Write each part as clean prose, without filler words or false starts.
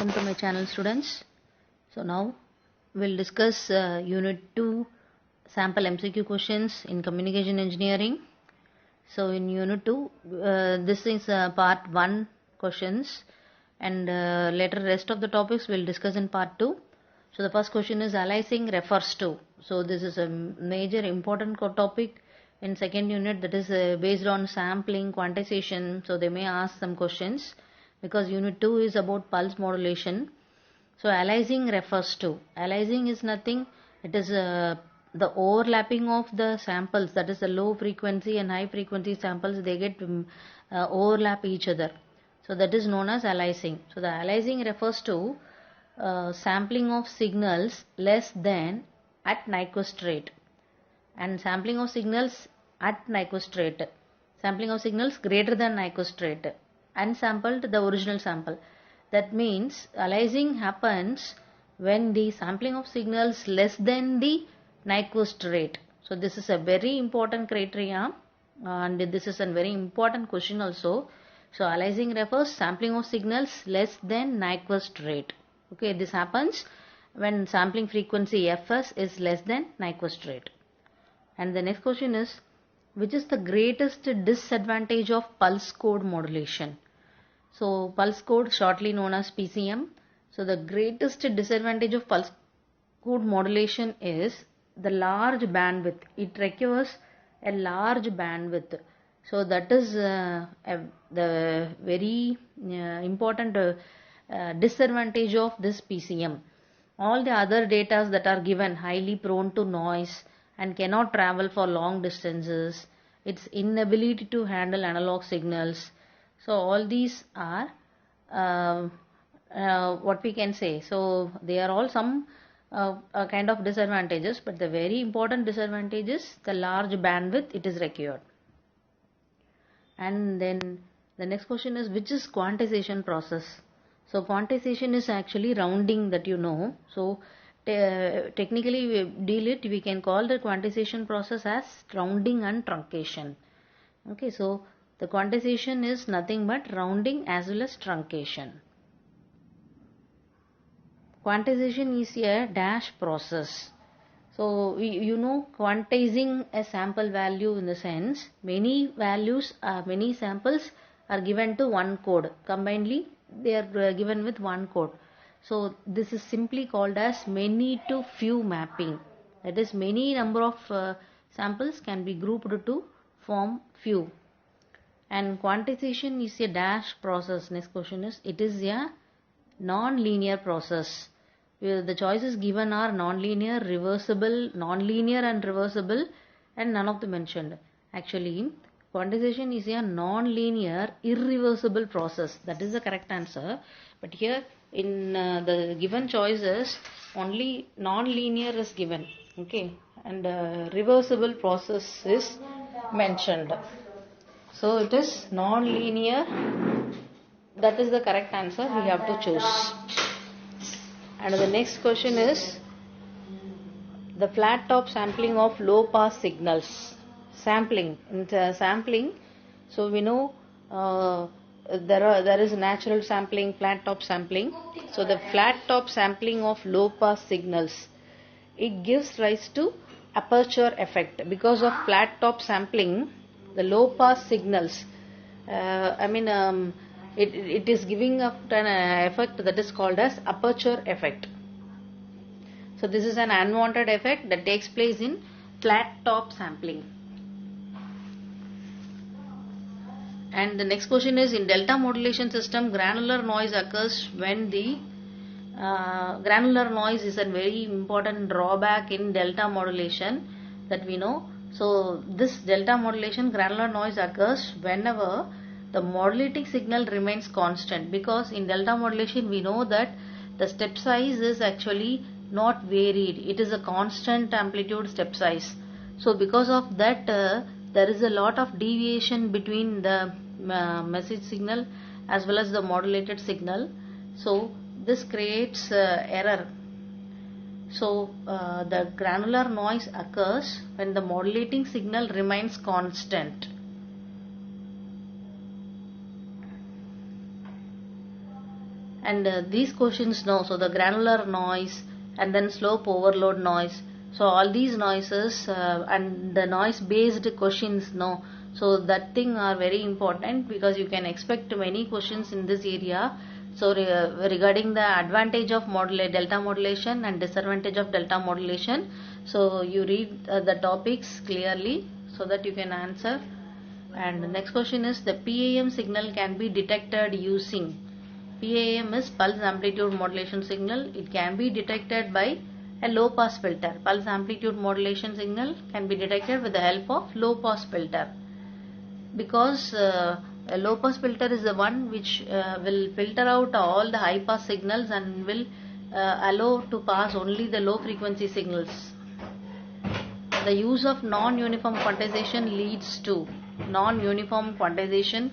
welcome to my channel, students. So now we'll discuss unit 2 sample MCQ questions in communication engineering. So in unit 2 this is part 1 questions, and later rest of the topics we'll discuss in part 2. So the first question is aliasing refers to. So this is a major important topic in second unit, that is based on sampling, quantization. So they may ask some questions because unit 2 is about pulse modulation. So aliasing refers to. Aliasing is nothing, it is the overlapping of the samples, that is the low frequency and high frequency samples, they get overlap each other. So that is known as aliasing. So the aliasing refers to sampling of signals less than at Nyquist rate, and sampling of signals at Nyquist rate, sampling of signals greater than Nyquist rate, unsampled the original sample. That means aliasing happens when the sampling of signals less than the Nyquist rate. So this is a very important criteria, and this is a very important question also. So aliasing refers sampling of signals less than Nyquist rate. Okay, this happens when sampling frequency Fs is less than Nyquist rate. And the next question is, which is the greatest disadvantage of pulse code modulation? So pulse code, shortly known as PCM. So the greatest disadvantage of pulse code modulation is the large bandwidth. It requires a large bandwidth. So that is the very important disadvantage of this PCM. All the other data that are given highly prone to noise and cannot travel for long distances, its inability to handle analog signals. So all these are what we can say. So they are all some kind of disadvantages, but the very important disadvantage is the large bandwidth it is required. And then the next question is, which is quantization process? So quantization is actually rounding, that you know. So technically we can call the quantization process as rounding and truncation. Okay, so the quantization is nothing but rounding as well as truncation. Quantization is a dash process. So you know, quantizing a sample value in the sense many values, many samples are given to one code. Combinedly they are given with one code. So this is simply called as many to few mapping. That is, many number of samples can be grouped to form few. And quantization is a dash process. Next question is, it is a non-linear process. The choices given are non-linear, reversible, non-linear and reversible, and none of them mentioned. Actually, quantization is a non-linear, irreversible process. That is the correct answer. But here in the given choices, only non-linear is given. Okay, and reversible process is mentioned. So it is non-linear. That is the correct answer we have to choose. And the next question is the flat top sampling of low pass signals. Sampling. In sampling, so we know there is natural sampling, flat top sampling. So the flat top sampling of low pass signals, it gives rise to aperture effect. Because of flat top sampling, the low pass signals, it is giving up an effect that is called as aperture effect. So this is an unwanted effect that takes place in flat top sampling. And the next question is, in delta modulation system, granular noise occurs when the granular noise is a very important drawback in delta modulation that we know. So this delta modulation, granular noise, occurs whenever the modulating signal remains constant, because in delta modulation we know that the step size is actually not varied. It is a constant amplitude step size. So because of that there is a lot of deviation between the message signal as well as the modulated signal. So this creates error. So the granular noise occurs when the modulating signal remains constant. And these questions know, so the granular noise and then slope overload noise, so all these noises and the noise based questions know, so that thing are very important because you can expect many questions in this area. So regarding the advantage of delta modulation and disadvantage of delta modulation, so you read the topics clearly so that you can answer. And the next question is, the PAM signal can be detected using, PAM is pulse amplitude modulation signal. It can be detected by a low pass filter. Pulse amplitude modulation signal can be detected with the help of low pass filter, because a low pass filter is the one which will filter out all the high pass signals and will allow to pass only the low frequency signals. The use of non-uniform quantization leads to non-uniform quantization.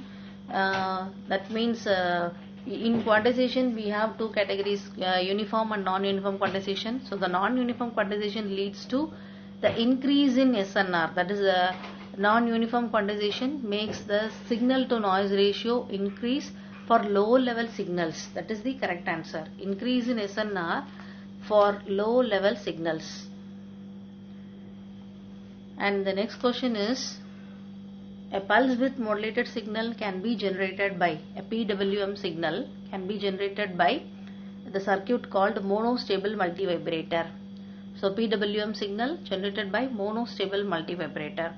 That means in quantization we have two categories, uniform and non-uniform quantization. So the non-uniform quantization leads to the increase in SNR, that is non-uniform quantization makes the signal to noise ratio increase for low level signals. That is the correct answer. Increase in SNR for low level signals. And the next question is, a pulse width modulated signal can be generated by, a PWM signal can be generated by the circuit called monostable multivibrator. So PWM signal generated by monostable multivibrator.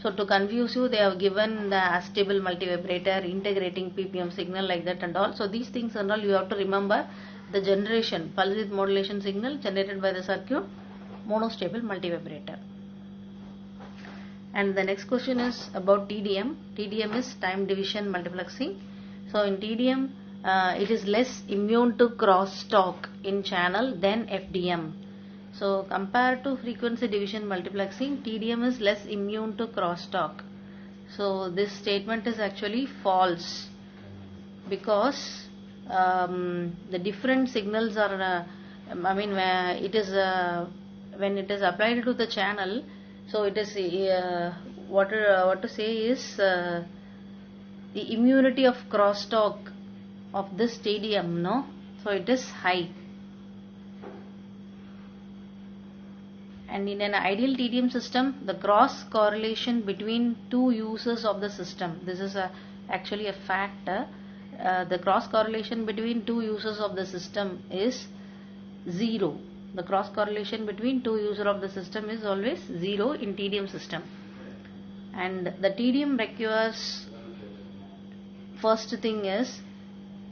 So to confuse you, they have given the astable multivibrator, integrating PPM signal like that and all. So these things and all you have to remember. The generation, pulse width modulation signal generated by the circuit monostable multivibrator. And the next question is about TDM. TDM is time division multiplexing. So in TDM, it is less immune to crosstalk in channel than FDM. So compared to frequency division multiplexing, TDM is less immune to crosstalk. So this statement is actually false, because the different signals are, it is when it is applied to the channel. So it is what to say is the immunity of crosstalk of this TDM, no? So it is high. And in an ideal TDM system, the cross correlation between two users of the system, this is actually a fact. The cross correlation between two users of the system is 0. The cross correlation between two users of the system is always 0 in TDM system. And the TDM requires, first thing is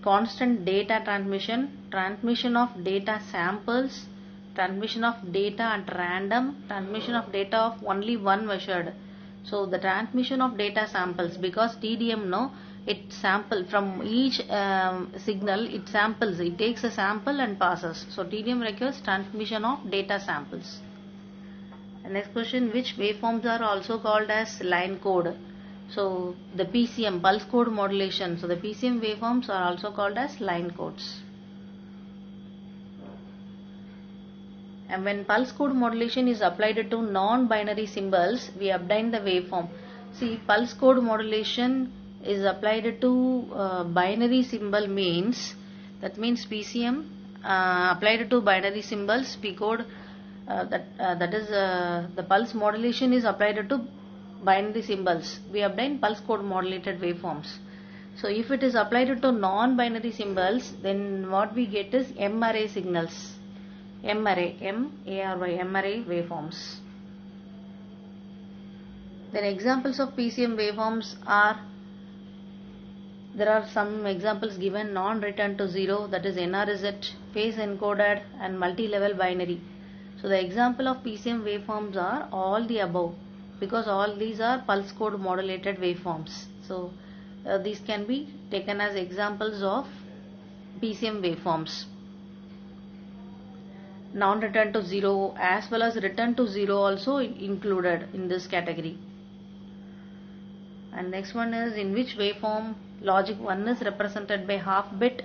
constant data transmission, transmission of data samples, transmission of data at random, transmission of data of only one measured. So the transmission of data samples, because TDM, no, it sample from each signal, it samples, it takes a sample and passes. So TDM requires transmission of data samples. And next question, which waveforms are also called as line code? So the PCM, pulse code modulation. So the PCM waveforms are also called as line codes. And when pulse code modulation is applied to non-binary symbols, we obtain the waveform. See, pulse code modulation is applied to binary symbol means, that means PCM applied to binary symbols, P code, that is the pulse modulation is applied to binary symbols. We obtain pulse code modulated waveforms. So if it is applied to non-binary symbols, then what we get is M-array signals. M-array, M-A-R-Y, M-array waveforms. Then examples of PCM waveforms are, there are some examples given: non-return to zero, that is NRZ, phase encoded, and multi-level binary. So the example of PCM waveforms are all the above, because all these are pulse code modulated waveforms. So these can be taken as examples of PCM waveforms. Non-return to zero as well as return to zero also included in this category. And next one is, in which waveform logic 1 is represented by half bit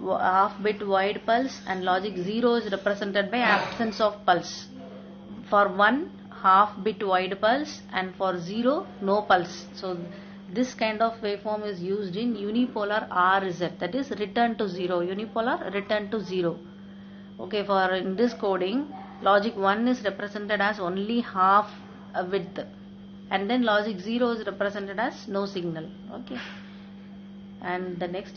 wide pulse and logic 0 is represented by absence of pulse. For 1, half bit wide pulse, and for 0, no pulse. So this kind of waveform is used in unipolar RZ, that is return to 0, unipolar return to 0. Okay, for in this coding, logic 1 is represented as only half a width, and then logic 0 is represented as no signal. Okay, and the next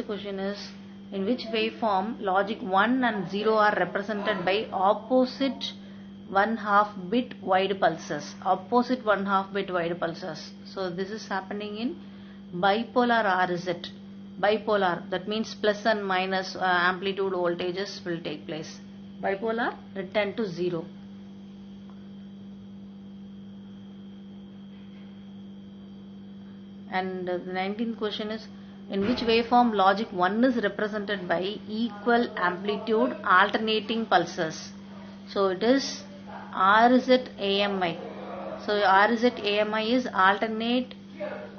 question is, in which waveform logic 1 and 0 are represented by opposite 1/2 bit wide pulses, opposite 1/2 bit wide pulses. So this is happening in bipolar RZ. Bipolar, that means plus and minus amplitude voltages will take place. Bipolar return to 0. And the 19th question is, in which waveform logic 1 is represented by equal amplitude alternating pulses? So it is RZ AMI. So RZ AMI is alternate,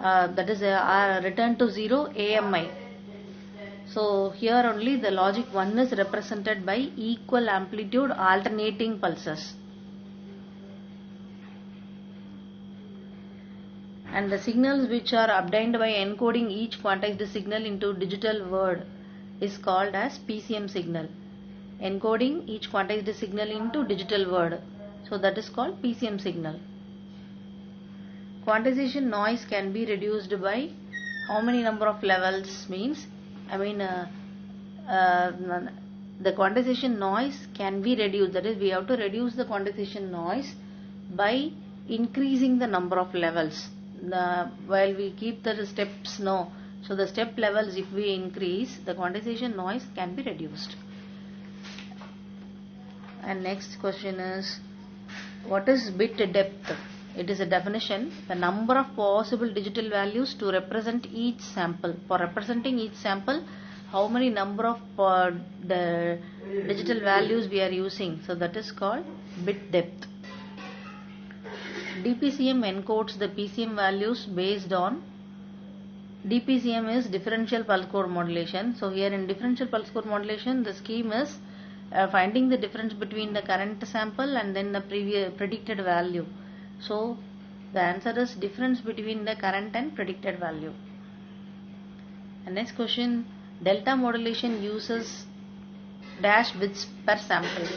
that is return to 0 AMI. So here only the logic 1 is represented by equal amplitude alternating pulses. And the signals which are obtained by encoding each quantized signal into digital word is called as PCM signal. Encoding each quantized signal into digital word, so that is called PCM signal. Quantization noise can be reduced by how many number of levels? Means, the quantization noise can be reduced, that is we have to reduce the quantization noise by increasing the number of levels. While we keep the steps, no, so the step levels, if we increase, the quantization noise can be reduced. And next question is, what is bit depth? It is a definition, the number of possible digital values to represent each sample. For representing each sample, how many number of the digital values we are using, so that is called bit depth. DPCM encodes the PCM values based on, DPCM is differential pulse code modulation. So here in differential pulse code modulation, the scheme is finding the difference between the current sample and then the previous predicted value. So the answer is difference between the current and predicted value. And next question, delta modulation uses dash bits per sample.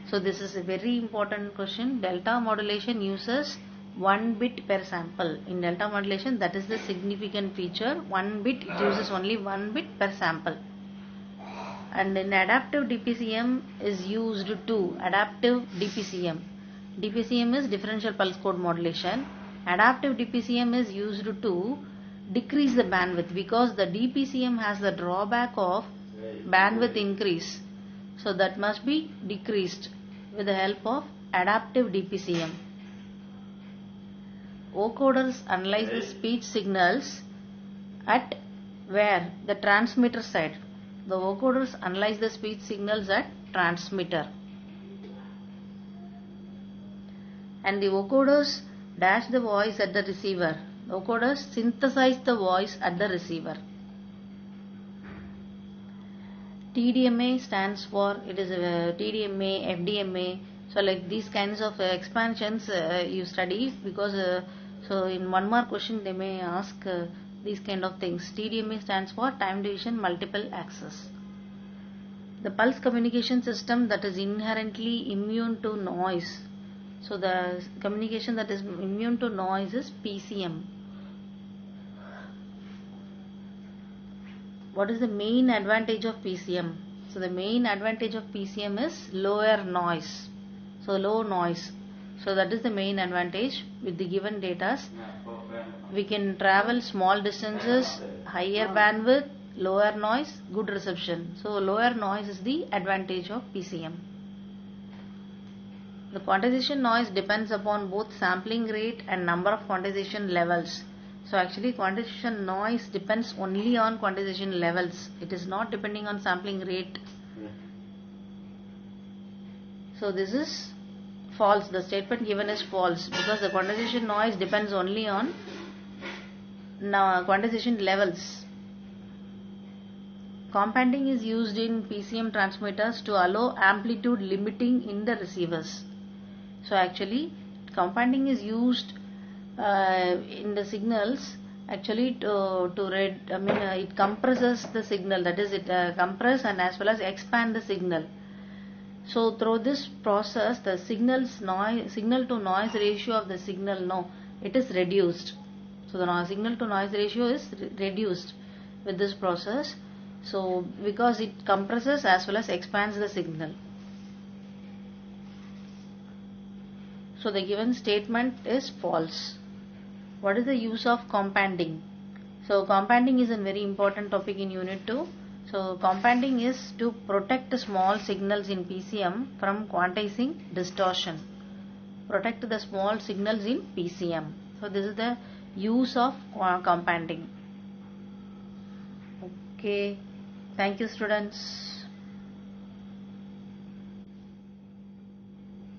So this is a very important question. Delta modulation uses 1 bit per sample. In delta modulation, that is the significant feature. 1 bit, it uses only 1 bit per sample. And in adaptive DPCM is used to, adaptive DPCM. DPCM is differential pulse code modulation. Adaptive DPCM is used to decrease the bandwidth, because the DPCM has the drawback of bandwidth increase. So that must be decreased with the help of adaptive DPCM. Vocoders analyze the speech signals at where? The transmitter side. The vocoders analyze the speech signals at transmitter. And the vocoders dash the voice at the receiver. The vocoders synthesize the voice at the receiver. TDMA stands for, it is TDMA, FDMA. So like these kinds of expansions you study, because so in one more question they may ask these kind of things. TDMA stands for time division multiple access. The pulse communication system that is inherently immune to noise. So the communication that is immune to noise is PCM. What is the main advantage of PCM? So the main advantage of PCM is lower noise. So low noise. So that is the main advantage. With the given data, we can travel small distances, higher bandwidth, lower noise, good reception. So lower noise is the advantage of PCM. The quantization noise depends upon both sampling rate and number of quantization levels. So actually quantization noise depends only on quantization levels. It is not depending on sampling rate. So this is false. The statement given is false, because the quantization noise depends only on quantization levels. Companding is used in PCM transmitters to allow amplitude limiting in the receivers. So actually companding is used in the signals Actually, it compresses the signal, that is, it compress and as well as expand the signal. So through this process, the signal to noise ratio of the signal, it is reduced. So the signal to noise ratio is reduced with this process. So because it compresses as well as expands the signal. So the given statement is false. What is the use of companding? So companding is a very important topic in Unit 2. So companding is to protect small signals in PCM from quantizing distortion. Protect the small signals in PCM. So this is the use of companding. Okay. Thank you, students.